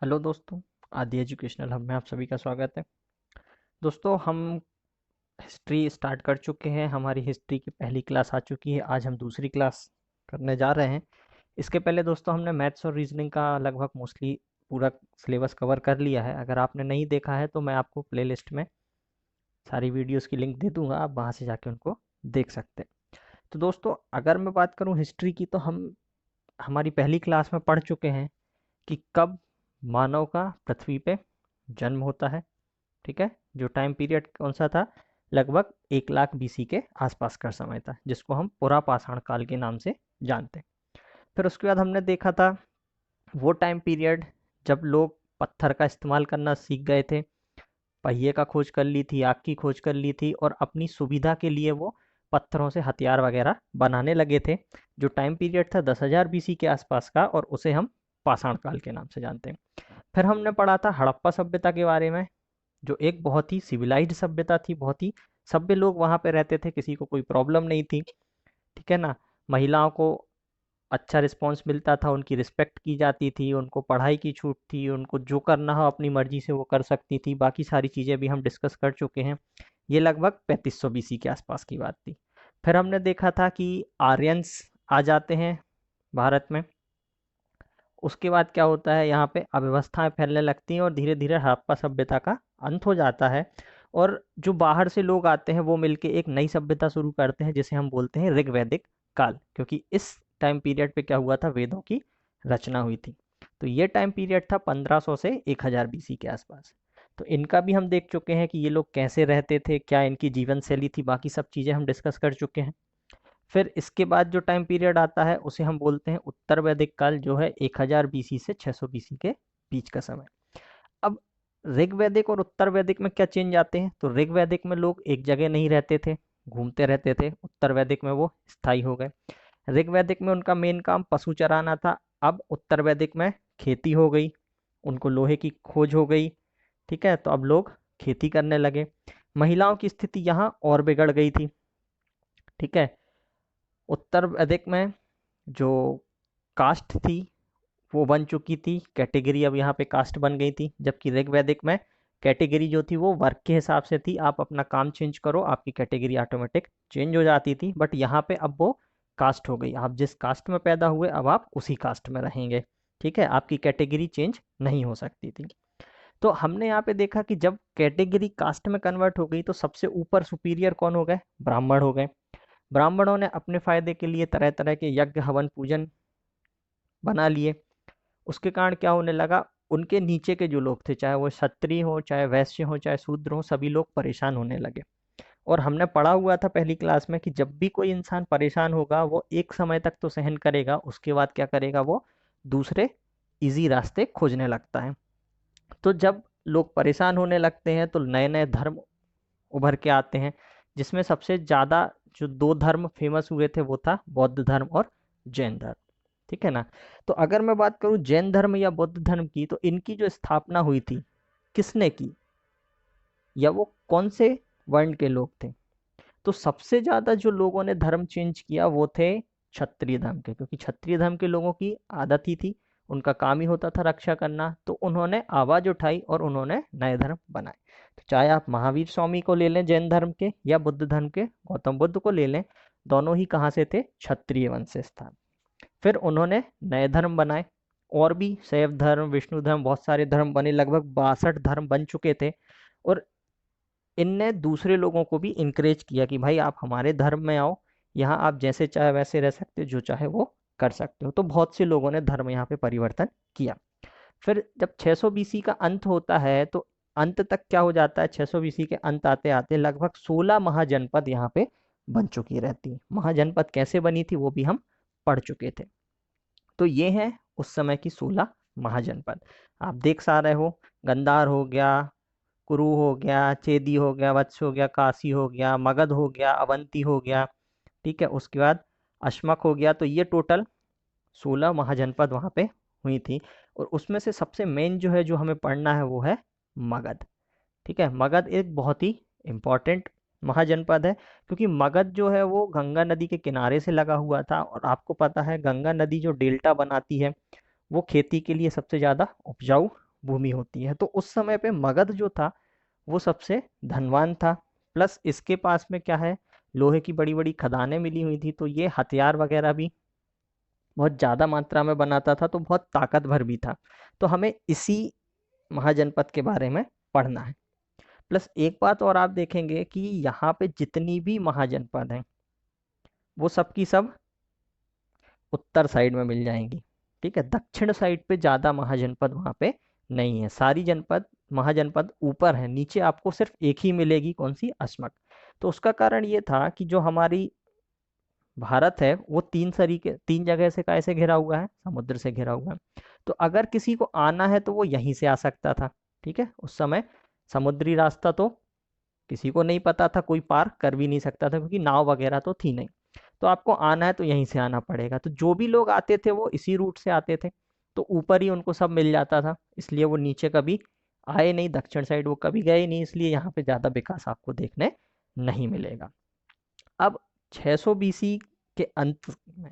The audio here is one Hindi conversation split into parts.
हेलो दोस्तों, आदि एजुकेशनल हब में आप सभी का स्वागत है। दोस्तों, हम हिस्ट्री स्टार्ट कर चुके हैं। हमारी हिस्ट्री की पहली क्लास आ चुकी है। आज हम दूसरी क्लास करने जा रहे हैं। इसके पहले दोस्तों हमने मैथ्स और रीजनिंग का लगभग मोस्टली पूरा सिलेबस कवर कर लिया है। अगर आपने नहीं देखा है तो मैं आपको प्लेलिस्ट में सारी वीडियोस की लिंक दे दूंगा, आप वहाँ से जाके उनको देख सकते हैं। तो दोस्तों, अगर मैं बात करूँ हिस्ट्री की, तो हम हमारी पहली क्लास में पढ़ चुके हैं कि कब मानव का पृथ्वी पे जन्म होता है। ठीक है, जो टाइम पीरियड कौन सा था, लगभग 1 लाख बीसी के आसपास का समय था, जिसको हम पुरा पाषाण काल के नाम से जानते हैं। फिर उसके बाद हमने देखा था वो टाइम पीरियड जब लोग पत्थर का इस्तेमाल करना सीख गए थे, पहिए का खोज कर ली थी, आग की खोज कर ली थी, और अपनी सुविधा के लिए वो पत्थरों से हथियार वगैरह बनाने लगे थे। जो टाइम पीरियड था 10,000 बीसी के आसपास का, और उसे हम पाषाण काल के नाम से जानते हैं। फिर हमने पढ़ा था हड़प्पा सभ्यता के बारे में, जो एक बहुत ही सिविलाइज्ड सभ्यता थी, बहुत ही सभ्य लोग वहाँ पे रहते थे, किसी को कोई प्रॉब्लम नहीं थी। ठीक है ना, महिलाओं को अच्छा रिस्पॉन्स मिलता था, उनकी रिस्पेक्ट की जाती थी, उनको पढ़ाई की छूट थी, उनको जो करना हो अपनी मर्जी से वो कर सकती थी। बाकी सारी चीज़ें भी हम डिस्कस कर चुके हैं। ये लगभग 3500 बीसी के आसपास की बात थी। फिर हमने देखा था कि आर्यंस आ जाते हैं भारत में। उसके बाद क्या होता है, यहाँ पे अव्यवस्थाएं फैलने लगती हैं और धीरे धीरे हड़प्पा सभ्यता का अंत हो जाता है। और जो बाहर से लोग आते हैं वो मिलके एक नई सभ्यता शुरू करते हैं, जिसे हम बोलते हैं ऋग्वैदिक काल, क्योंकि इस टाइम पीरियड पे क्या हुआ था, वेदों की रचना हुई थी। तो ये टाइम पीरियड था 1500 से 1000 बीसी के आसपास। तो इनका भी हम देख चुके हैं कि ये लोग कैसे रहते थे, क्या इनकी जीवन शैली थी, बाकी सब चीज़ें हम डिस्कस कर चुके हैं। फिर इसके बाद जो टाइम पीरियड आता है उसे हम बोलते हैं उत्तर वैदिक काल, जो है 1000 बीसी से 600 बीसी के बीच का समय। अब ऋग्वैदिक और उत्तर वैदिक में क्या चेंज आते हैं, तो ऋग्वैदिक में लोग एक जगह नहीं रहते थे, घूमते रहते थे। उत्तर वैदिक में वो स्थायी हो गए। ऋग्वैदिक में उनका मेन काम पशु चराना था, अब उत्तर वैदिक में खेती हो गई, उनको लोहे की खोज हो गई। ठीक है, तो अब लोग खेती करने लगे। महिलाओं की स्थिति यहाँ और बिगड़ गई थी। ठीक है, उत्तर वैदिक में जो कास्ट थी वो बन चुकी थी, कैटेगरी अब यहाँ पे कास्ट बन गई थी। जबकि ऋग्वैदिक में कैटेगरी जो थी वो वर्क के हिसाब से थी, आप अपना काम चेंज करो आपकी कैटेगरी ऑटोमेटिक चेंज हो जाती थी। बट यहाँ पे अब वो कास्ट हो गई, आप जिस कास्ट में पैदा हुए अब आप उसी कास्ट में रहेंगे। ठीक है, आपकी कैटेगरी चेंज नहीं हो सकती थी। तो हमने यहाँ पे देखा कि जब कैटेगरी कास्ट में कन्वर्ट हो गई तो सबसे ऊपर सुपीरियर कौन हो गए, ब्राह्मण हो गए। ब्राह्मणों ने अपने फायदे के लिए तरह तरह के यज्ञ हवन पूजन बना लिए। उसके कारण क्या होने लगा, उनके नीचे के जो लोग थे, चाहे वो क्षत्रिय हो, चाहे वैश्य हो, चाहे शूद्र हो, सभी लोग परेशान होने लगे। और हमने पढ़ा हुआ था पहली क्लास में कि जब भी कोई इंसान परेशान होगा वो एक समय तक तो सहन करेगा, उसके बाद क्या करेगा, वो दूसरे इजी रास्ते खोजने लगता है। तो जब लोग परेशान होने लगते हैं तो नए नए धर्म उभर के आते हैं, जिसमें सबसे ज़्यादा जो दो धर्म फेमस हुए थे वो था बौद्ध धर्म और जैन धर्म। ठीक है ना, तो अगर मैं बात करूं जैन धर्म या बौद्ध धर्म की, तो इनकी जो स्थापना हुई थी, किसने की, या वो कौन से वर्ण के लोग थे। तो सबसे ज़्यादा जो लोगों ने धर्म चेंज किया वो थे क्षत्रिय धर्म के, क्योंकि क्षत्रिय धर्म के लोगों की आदत ही थी, उनका काम ही होता था रक्षा करना। तो उन्होंने आवाज़ उठाई और उन्होंने नए धर्म बनाए। तो चाहे आप महावीर स्वामी को ले लें जैन धर्म के, या बुद्ध धर्म के गौतम बुद्ध को ले लें, दोनों ही कहाँ से थे, क्षत्रिय वंश से था। फिर उन्होंने नए धर्म बनाए, और भी शैव धर्म, विष्णु धर्म, बहुत सारे धर्म बने, लगभग 62 धर्म बन चुके थे। और इनने दूसरे लोगों को भी इनकरेज किया कि भाई आप हमारे धर्म में आओ, यहाँ आप जैसे चाहे वैसे रह सकते हो, जो चाहे वो कर सकते हो। तो बहुत से लोगों ने धर्म यहाँ पे परिवर्तन किया। फिर जब 600 बीसी का अंत होता है तो अंत तक क्या हो जाता है, 600 बीसी के अंत आते आते लगभग 16 महाजनपद यहाँ पे बन चुकी रहती है। महाजनपद कैसे बनी थी वो भी हम पढ़ चुके थे। तो ये है उस समय की 16 महाजनपद। आप देख सा रहे हो, गंधार हो गया, कुरु हो गया, चेदी हो गया, वत्स हो गया, काशी हो गया, मगध हो गया, अवंती हो गया। ठीक है, उसके बाद अश्मक हो गया। तो ये टोटल 16 महाजनपद वहाँ पे हुई थी। और उसमें से सबसे मेन जो है, जो हमें पढ़ना है, वो है मगध। ठीक है, मगध एक बहुत ही इम्पोर्टेंट महाजनपद है, क्योंकि मगध जो है वो गंगा नदी के किनारे से लगा हुआ था। और आपको पता है गंगा नदी जो डेल्टा बनाती है वो खेती के लिए सबसे ज़्यादा उपजाऊ भूमि होती है। तो उस समय पे मगध जो था वो सबसे धनवान था, प्लस इसके पास में क्या है, लोहे की बड़ी बड़ी खदानें मिली हुई थी, तो ये हथियार वगैरह भी बहुत ज़्यादा मात्रा में बनाता था, तो बहुत ताकतवर भी था। तो हमें इसी महाजनपद के बारे में पढ़ना है। प्लस एक बात और आप देखेंगे कि यहाँ पे जितनी भी महाजनपद हैं वो सब की सब उत्तर साइड में मिल जाएंगी। ठीक है, दक्षिण साइड पे ज़्यादा महाजनपद वहाँ पे नहीं है, सारी जनपद महाजनपद ऊपर है, नीचे आपको सिर्फ एक ही मिलेगी, कौन सी, अस्मक। तो उसका कारण ये था कि जो हमारी भारत है वो तीन जगह से कैसे घिरा हुआ है, समुद्र से घिरा हुआ है। तो अगर किसी को आना है तो वो यहीं से आ सकता था। ठीक है, उस समय समुद्री रास्ता तो किसी को नहीं पता था, कोई पार कर भी नहीं सकता था क्योंकि नाव वगैरह तो थी नहीं। तो आपको आना है तो यहीं से आना पड़ेगा। तो जो भी लोग आते थे वो इसी रूट से आते थे, तो ऊपर ही उनको सब मिल जाता था, इसलिए वो नीचे कभी आए नहीं, दक्षिण साइड वो कभी गए नहीं, इसलिए यहाँ पे ज़्यादा विकास आपको देखने नहीं मिलेगा। अब 600 बीसी के अंत में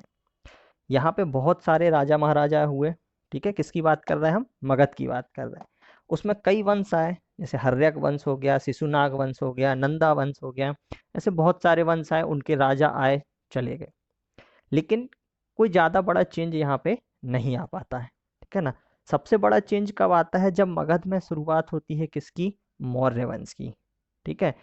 यहाँ पे बहुत सारे राजा महाराजा हुए। ठीक है, किसकी बात कर रहे हैं हम, मगध की बात कर रहे हैं। उसमें कई वंश आए, जैसे हर्यक वंश हो गया, शिशुनाग वंश हो गया, नंदा वंश हो गया, ऐसे बहुत सारे वंश आए, उनके राजा आए चले गए, लेकिन कोई ज़्यादा बड़ा चेंज यहाँ पे नहीं आ पाता है। ठीक है ना। सबसे बड़ा चेंज कब आता है, जब मगध में शुरुआत होती है किसकी, मौर्य वंश की। ठीक है,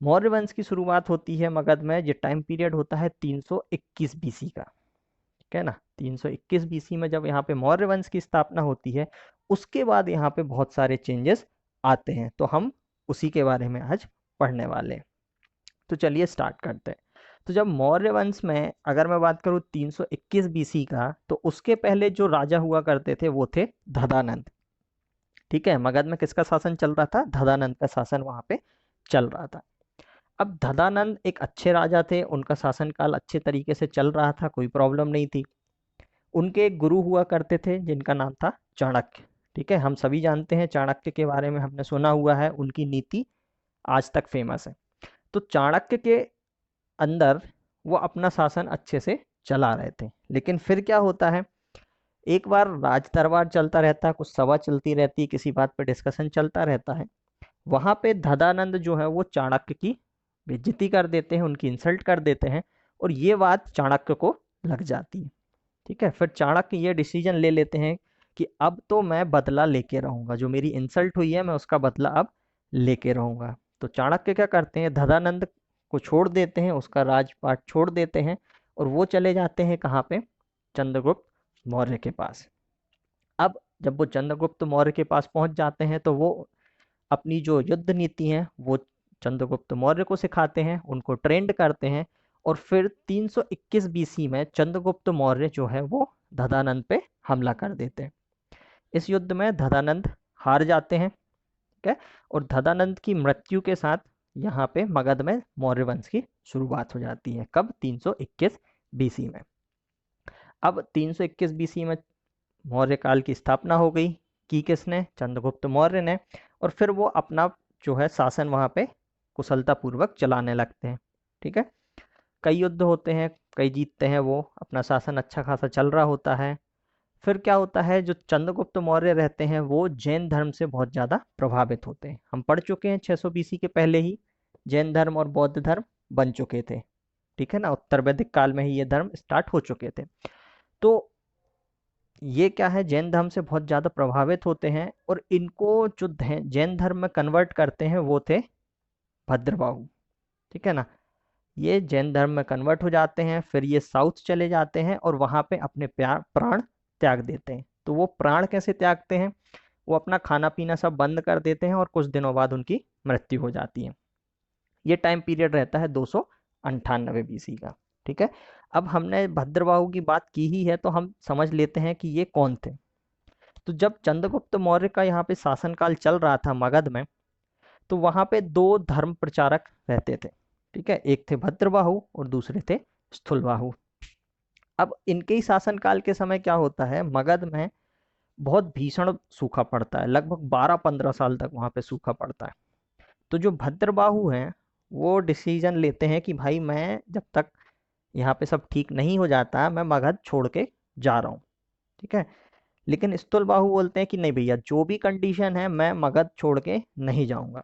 मौर्य वंश की शुरुआत होती है मगध में, ये टाइम पीरियड होता है 321 बीसी का। ठीक है ना, 321 बीसी में जब यहाँ पे मौर्य वंश की स्थापना होती है, उसके बाद यहाँ पे बहुत सारे चेंजेस आते हैं, तो हम उसी के बारे में आज पढ़ने वाले हैं। तो चलिए स्टार्ट करते हैं। तो जब मौर्य वंश में अगर मैं बात करूँ 321 बीसी का, तो उसके पहले जो राजा हुआ करते थे वो थे धदानंद। ठीक है, मगध में किसका शासन चल रहा था, धदानंद का शासन वहाँ पे चल रहा था। अब धदानंद एक अच्छे राजा थे, उनका शासनकाल अच्छे तरीके से चल रहा था, कोई प्रॉब्लम नहीं थी। उनके एक गुरु हुआ करते थे जिनका नाम था चाणक्य। ठीक है, हम सभी जानते हैं चाणक्य के बारे में, हमने सुना हुआ है, उनकी नीति आज तक फेमस है। तो चाणक्य के अंदर वो अपना शासन अच्छे से चला रहे थे, लेकिन फिर क्या होता है, एक बार राज दरबार चलता रहता है, कुछ सभा चलती रहती है, किसी बात पे डिस्कशन चलता रहता है, वहां पे धदानंद जो है वो चाणक्य की बेइज्जती कर देते हैं, उनकी इंसल्ट कर देते हैं, और ये बात चाणक्य को लग जाती है। ठीक है, फिर चाणक्य ये डिसीजन ले लेते हैं कि अब तो मैं बदला लेके रहूंगा, जो मेरी इंसल्ट हुई है मैं उसका बदला अब लेके रहूंगा। तो चाणक्य क्या करते हैं, धदानंद को छोड़ देते हैं, उसका राजपाट छोड़ देते हैं, और वो चले जाते हैं कहाँ पे, चंद्रगुप्त मौर्य के पास। अब जब वो चंद्रगुप्त मौर्य के पास पहुंच जाते हैं तो वो अपनी जो युद्ध नीति है वो चंद्रगुप्त मौर्य को सिखाते हैं, उनको ट्रेंड करते हैं, और फिर 321 बीसी में चंद्रगुप्त मौर्य जो है वो धदानंद पे हमला कर देते हैं। इस युद्ध में धदानंद हार जाते हैं। ठीक है, और धदानंद की मृत्यु के साथ यहाँ पे मगध में मौर्य वंश की शुरुआत हो जाती है। कब, 321 बीसी में। अब 321 बीसी में मौर्य काल की स्थापना हो गई, की किसने, चंद्रगुप्त मौर्य ने, और फिर वो अपना जो है शासन वहाँ पे कुशलतापूर्वक चलाने लगते हैं। ठीक है, कई युद्ध होते हैं, कई जीतते हैं, वो अपना शासन अच्छा खासा चल रहा होता है। फिर क्या होता है, जो चंद्रगुप्त मौर्य रहते हैं वो जैन धर्म से बहुत ज़्यादा प्रभावित होते हैं। हम पढ़ चुके हैं 600 बीसी के पहले ही जैन धर्म और बौद्ध धर्म बन चुके थे। ठीक है ना, उत्तर वैदिक काल में ही ये धर्म स्टार्ट हो चुके थे। तो ये क्या है, जैन धर्म से बहुत ज़्यादा प्रभावित होते हैं, और इनको जो जैन धर्म में कन्वर्ट करते हैं वो थे भद्रबाहु। ठीक है ना, ये जैन धर्म में कन्वर्ट हो जाते हैं, फिर ये साउथ चले जाते हैं और वहाँ पे अपने प्राण त्याग देते हैं। तो वो प्राण कैसे त्यागते हैं, वो अपना खाना पीना सब बंद कर देते हैं, और कुछ दिनों बाद उनकी मृत्यु हो जाती है। ये टाइम पीरियड रहता है 298 बीसी का। ठीक है, अब हमने भद्रबाहु की बात की ही है तो हम समझ लेते हैं कि ये कौन थे। तो जब चंद्रगुप्त मौर्य का यहाँ पे शासनकाल चल रहा था मगध में, तो वहाँ पे दो धर्म प्रचारक रहते थे। ठीक है, एक थे भद्रबाहु और दूसरे थे स्थूलबाहु। अब इनके ही शासनकाल के समय क्या होता है, मगध में बहुत भीषण सूखा पड़ता है, लगभग 12-15 साल तक वहाँ पे सूखा पड़ता है। तो जो भद्रबाहु हैं वो डिसीजन लेते हैं कि भाई मैं जब तक यहाँ पे सब ठीक नहीं हो जाता मैं मगध छोड़ के जा रहा हूँ। ठीक है, लेकिन स्तुलबाहु बोलते हैं कि नहीं भैया, जो भी कंडीशन है मैं मगध छोड़ के नहीं जाऊंगा।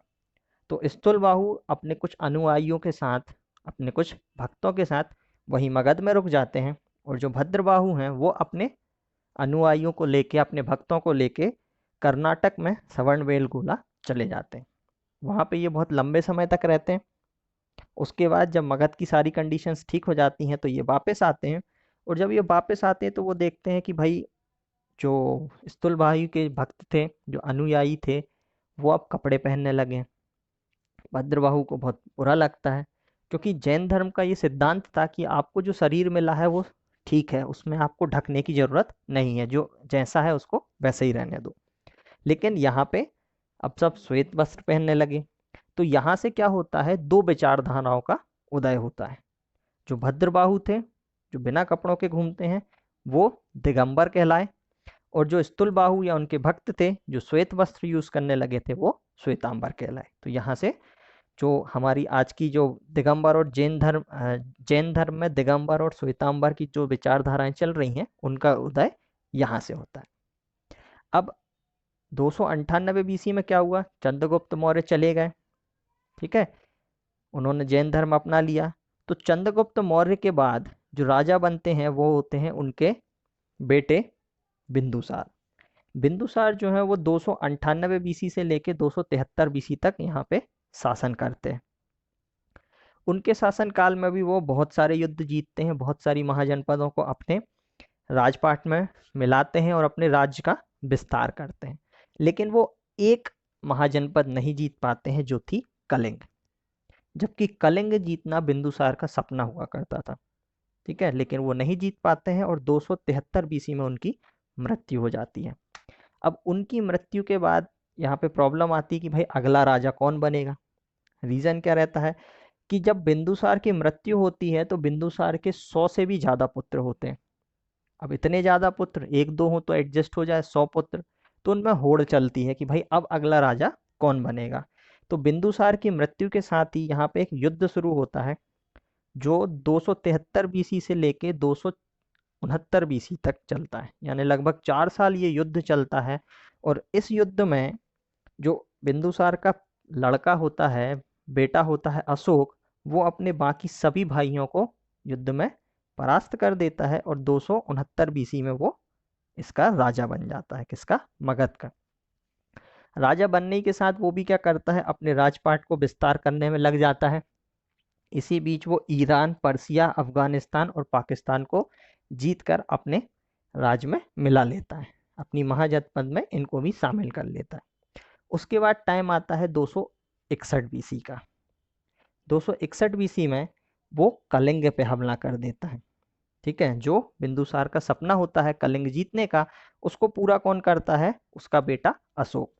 तो स्तुलबाहु अपने कुछ अनुयायियों के साथ, अपने कुछ भक्तों के साथ वहीं मगध में रुक जाते हैं, और जो भद्रबाहु हैं वो अपने अनुयायियों को लेके, अपने भक्तों को लेके कर्नाटक में सवर्णबेलगोला चले जाते हैं। वहाँ पे ये बहुत लंबे समय तक रहते हैं। उसके बाद जब मगध की सारी कंडीशंस ठीक हो जाती हैं तो ये वापस आते हैं, और जब ये वापस आते हैं तो वो देखते हैं कि भाई जो स्तुलबाहु के भक्त थे, जो अनुयायी थे, वो अब कपड़े पहनने लगे हैं। भद्रबाहु को बहुत बुरा लगता है, क्योंकि जैन धर्म का ये सिद्धांत था कि आपको जो शरीर मिला है वो ठीक है, उसमें आपको ढकने की जरूरत नहीं है, जो जैसा है उसको वैसे ही रहने दो। लेकिन यहाँ पे अब सब श्वेत वस्त्र पहनने लगे, तो यहाँ से क्या होता है, दो विचारधाराओं का उदय होता है। जो भद्रबाहु थे, जो बिना कपड़ों के घूमते हैं, वो दिगंबर कहलाए, और जो स्तुलबाहु या उनके भक्त थे जो श्वेत वस्त्र यूज करने लगे थे, वो श्वेतांबर कहलाए। तो यहाँ से जो हमारी आज की जो दिगंबर और जैन धर्म में दिगंबर और श्वेतांबर की जो विचारधाराएं चल रही हैं, उनका उदय यहाँ से होता है। अब 298 बीसी में क्या हुआ, चंद्रगुप्त मौर्य चले गए, ठीक है, उन्होंने जैन धर्म अपना लिया। तो चंद्रगुप्त मौर्य के बाद जो राजा बनते हैं वो होते हैं उनके बेटे बिंदुसार। बिंदुसार जो है वो 298 बीसी से लेके 273 बीसी तक यहाँ पे शासन करते हैं। उनके शासन काल में भी वो बहुत सारे युद्ध जीतते हैं, बहुत सारी महाजनपदों को अपने राजपाट में मिलाते हैं और अपने राज्य का विस्तार करते हैं। लेकिन वो एक महाजनपद नहीं जीत पाते हैं, जो थी कलिंग, जबकि कलिंग जीतना बिंदुसार का सपना हुआ करता था, ठीक है, लेकिन वो नहीं जीत पाते हैं, और 273 बीसी में उनकी मृत्यु हो जाती है। अब उनकी मृत्यु के बाद यहाँ पे प्रॉब्लम आती है कि भाई अगला राजा कौन बनेगा। रीजन क्या रहता है कि जब बिंदुसार की मृत्यु होती है तो बिंदुसार के 100 से भी ज्यादा पुत्र होते हैं। अब इतने ज्यादा पुत्र, एक दो हो तो एडजस्ट हो जाए, 100 पुत्र, तो उनमें होड़ चलती है कि भाई अब अगला राजा कौन बनेगा। तो बिंदुसार की मृत्यु के साथ ही यहाँ पे एक युद्ध शुरू होता है, जो 273 बीसी से लेके 269 बीसी तक चलता है, यानी लगभग 4 साल ये युद्ध चलता है। और इस युद्ध में जो बिंदुसार का लड़का होता है, बेटा होता है अशोक, वो अपने बाकी सभी भाइयों को युद्ध में परास्त कर देता है, और 269 बीसी में वो इसका राजा बन जाता है। किसका? मगध का राजा बनने के साथ वो भी क्या करता है, अपने राजपाट को विस्तार करने में लग जाता है। इसी बीच वो ईरान, पर्सिया, अफगानिस्तान और पाकिस्तान को जीतकर अपने राज्य में मिला लेता है, अपनी महाजनपद में इनको भी शामिल कर लेता है। उसके बाद टाइम आता है 261 बीसी का। 261 बीसी में वो कलिंग पे हमला कर देता है, ठीक है। जो बिंदुसार का सपना होता है कलिंग जीतने का, उसको पूरा कौन करता है? उसका बेटा अशोक।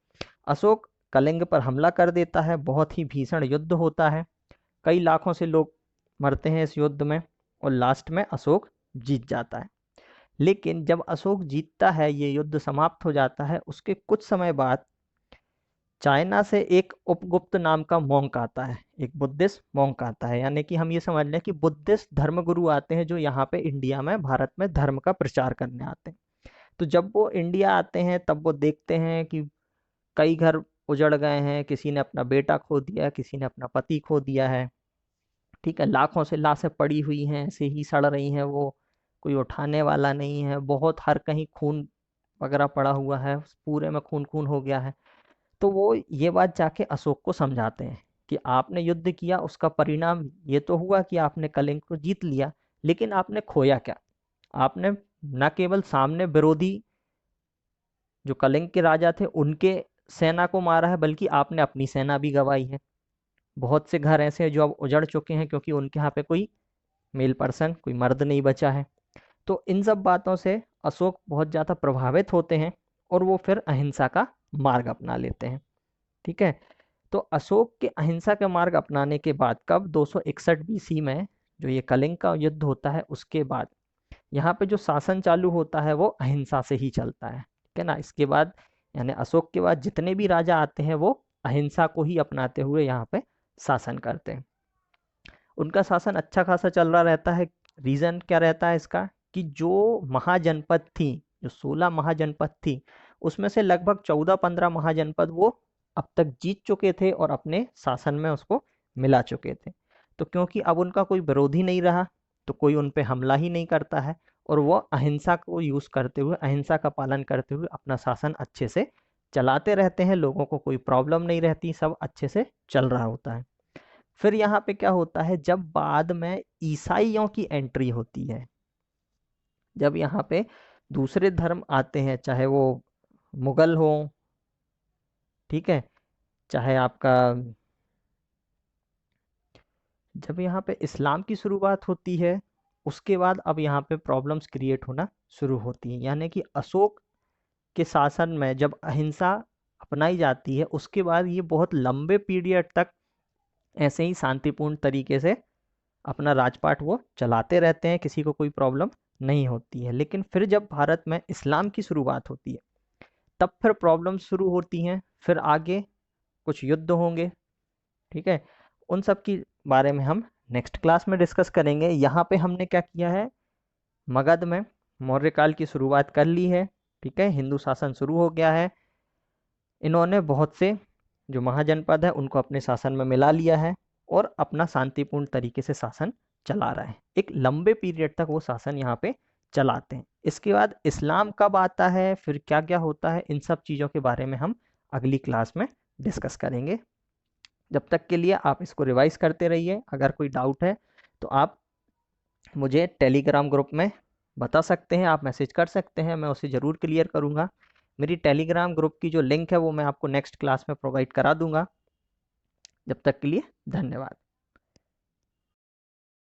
अशोक कलिंग पर हमला कर देता है, बहुत ही भीषण युद्ध होता है, कई लाखों से लोग मरते हैं इस युद्ध में, और लास्ट में अशोक जीत जाता है। लेकिन जब अशोक जीतता है, ये युद्ध समाप्त हो जाता है, उसके कुछ समय बाद चाइना से एक उपगुप्त नाम का मॉन्क आता है, एक बुद्धिस्ट मॉन्क आता है। यानी कि हम ये समझ लें कि बुद्धिस्ट धर्मगुरु आते हैं जो यहाँ पे इंडिया में, भारत में धर्म का प्रचार करने आते हैं। तो जब वो इंडिया आते हैं तब वो देखते हैं कि कई घर उजड़ गए हैं, किसी ने अपना बेटा खो दिया, किसी ने अपना पति खो दिया है, ठीक है, लाखों से लाशें पड़ी हुई हैं, ऐसे ही सड़ रही हैं, वो कोई उठाने वाला नहीं है, बहुत हर कहीं खून वगैरह पड़ा हुआ है, पूरे में खून खून हो गया है। तो वो ये बात जाके अशोक को समझाते हैं कि आपने युद्ध किया, उसका परिणाम ये तो हुआ कि आपने कलिंग को जीत लिया, लेकिन आपने खोया क्या? आपने न केवल सामने विरोधी जो कलिंग के राजा थे उनके सेना को मारा है, बल्कि आपने अपनी सेना भी गंवाई है। बहुत से घर ऐसे हैं जो अब उजड़ चुके हैं, क्योंकि उनके यहाँ पे कोई मेल पर्सन, कोई मर्द नहीं बचा है। तो इन सब बातों से अशोक बहुत ज़्यादा प्रभावित होते हैं, और वो फिर अहिंसा का मार्ग अपना लेते हैं, ठीक है। तो अशोक के अहिंसा के मार्ग अपनाने के बाद कब, 261 बीसी में जो ये कलिंग का युद्ध होता है, उसके बाद यहाँ पे जो शासन चालू होता है वो अहिंसा से ही चलता है, ठीक है ना। इसके बाद यानी अशोक के बाद जितने भी राजा आते हैं वो अहिंसा को ही अपनाते हुए यहाँ पे शासन करते हैं। उनका शासन अच्छा खासा चल रहा रहता है। रीजन क्या रहता है इसका, कि जो महाजनपद थी जो 16 महाजनपद थी उसमें से लगभग 14-15 महाजनपद वो अब तक जीत चुके थे और अपने शासन में उसको मिला चुके थे। तो क्योंकि अब उनका कोई विरोधी नहीं रहा तो कोई उन पे हमला ही नहीं करता है और वो अहिंसा को यूज करते हुए, अहिंसा का पालन करते हुए अपना शासन अच्छे से चलाते रहते हैं। लोगों को कोई प्रॉब्लम नहीं रहती, सब अच्छे से चल रहा होता है। फिर यहाँ पे क्या होता है, जब बाद में ईसाइयों की एंट्री होती है, जब यहाँ पे दूसरे धर्म आते हैं, चाहे वो मुगल हो, ठीक है, चाहे आपका, जब यहाँ पे इस्लाम की शुरुआत होती है उसके बाद अब यहाँ पे प्रॉब्लम्स क्रिएट होना शुरू होती हैं। यानी कि अशोक के शासन में जब अहिंसा अपनाई जाती है उसके बाद ये बहुत लंबे पीरियड तक ऐसे ही शांतिपूर्ण तरीके से अपना राजपाट वो चलाते रहते हैं, किसी को कोई प्रॉब्लम नहीं होती है। लेकिन फिर जब भारत में इस्लाम की शुरुआत होती है तब फिर प्रॉब्लम शुरू होती हैं, फिर आगे कुछ युद्ध होंगे, ठीक है। उन सब की बारे में हम नेक्स्ट क्लास में डिस्कस करेंगे। यहाँ पे हमने क्या किया है, मगध में मौर्य काल की शुरुआत कर ली है, ठीक है, हिंदू शासन शुरू हो गया है। इन्होंने बहुत से जो महाजनपद है उनको अपने शासन में मिला लिया है और अपना शांतिपूर्ण तरीके से शासन चला रहा है। एक लंबे पीरियड तक वो शासन यहाँ पे चलाते हैं। इसके बाद इस्लाम कब आता है, फिर क्या क्या होता है, इन सब चीज़ों के बारे में हम अगली क्लास में डिस्कस करेंगे। जब तक के लिए आप इसको रिवाइज करते रहिए। अगर कोई डाउट है तो आप मुझे टेलीग्राम ग्रुप में बता सकते हैं, आप मैसेज कर सकते हैं, मैं उसे ज़रूर क्लियर करूँगा। मेरी टेलीग्राम ग्रुप की जो लिंक है वो मैं आपको नेक्स्ट क्लास में प्रोवाइड करा दूंगा। जब तक के लिए धन्यवाद।